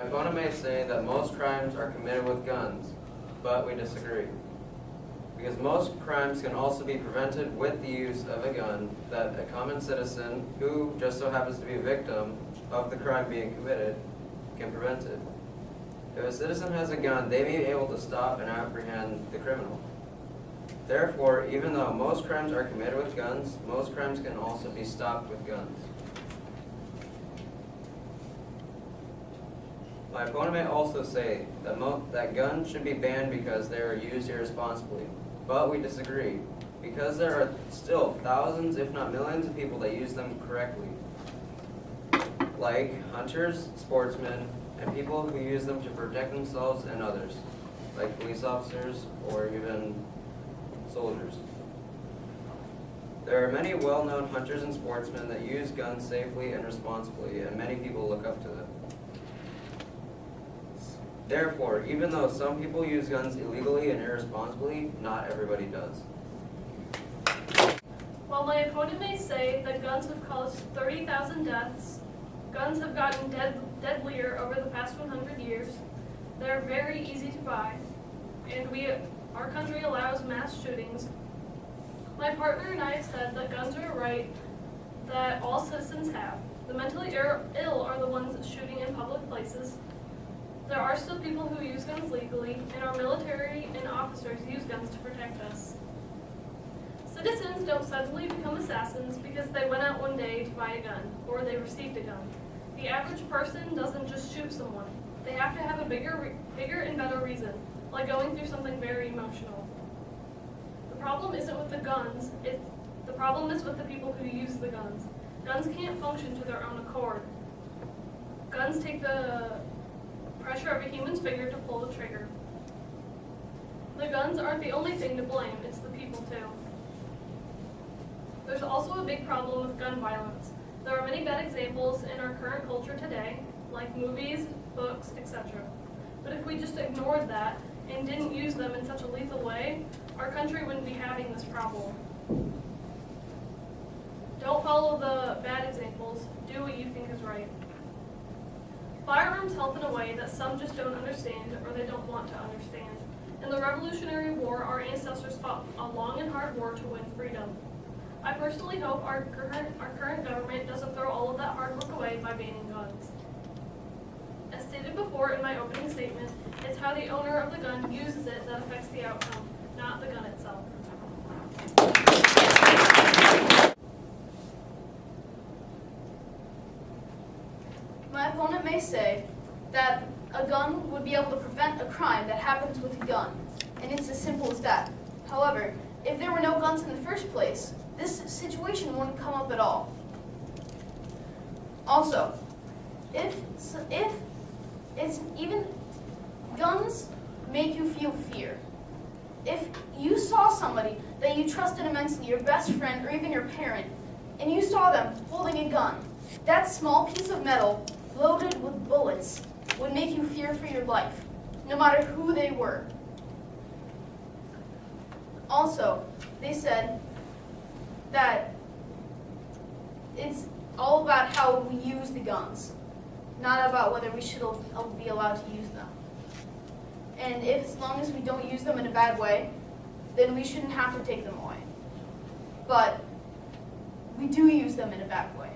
My opponent may say that most crimes are committed with guns, but we disagree. Because most crimes can also be prevented with the use of a gun that a common citizen, who just so happens to be a victim of the crime being committed, can prevent it. If a citizen has a gun, they may be able to stop and apprehend the criminal. Therefore, even though most crimes are committed with guns, most crimes can also be stopped with guns. My opponent may also say that guns should be banned because they are used irresponsibly. But we disagree, because there are still thousands, if not millions, of people that use them correctly. Like hunters, sportsmen, and people who use them to protect themselves and others, like police officers or even soldiers. There are many well-known hunters and sportsmen that use guns safely and responsibly, and many people look up to them. Therefore, even though some people use guns illegally and irresponsibly, not everybody does. While my opponent may say that guns have caused 30,000 deaths, guns have gotten deadlier over the past 100 years, they're very easy to buy, and our country allows mass shootings. My partner and I have said that guns are a right that all citizens have. The mentally ill are the ones shooting in public places. There are still people who use guns legally, and our military and officers use guns to protect us. Citizens don't suddenly become assassins because they went out one day to buy a gun, or they received a gun. The average person doesn't just shoot someone. They have to have a bigger and better reason, like going through something very emotional. The problem isn't with the guns, the problem is with the people who use the guns. Guns can't function to their own accord. Guns take the pressure of a human's finger to pull the trigger. The guns aren't the only thing to blame, it's the people too. There's also a big problem with gun violence. There are many bad examples in our current culture today, like movies, books, etc. But if we just ignored that and didn't use them in such a lethal way, our country wouldn't be having this problem. Don't follow the bad examples, do what you think is right. Firearms help in a way that some just don't understand or they don't want to understand. In the Revolutionary War, our ancestors fought a long and hard war to win freedom. I personally hope our current government doesn't throw all of that hard work away by banning guns. As stated before in my opening statement, it's how the owner of the gun uses it that affects the outcome, not the gun itself. My opponent may say that a gun would be able to prevent a crime that happens with a gun, and it's as simple as that. However, if there were no guns in the first place, this situation wouldn't come up at all. Also, if it's even guns make you feel fear. If you saw somebody that you trusted immensely, your best friend or even your parent, and you saw them holding a gun, that small piece of metal loaded with bullets would make you fear for your life, no matter who they were. Also, they said that it's all about how we use the guns, not about whether we should be allowed to use them. And if, as long as we don't use them in a bad way, then we shouldn't have to take them away. But we do use them in a bad way.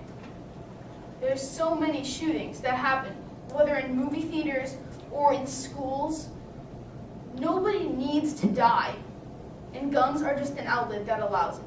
There's so many shootings that happen, whether in movie theaters or in schools. Nobody needs to die, and guns are just an outlet that allows it.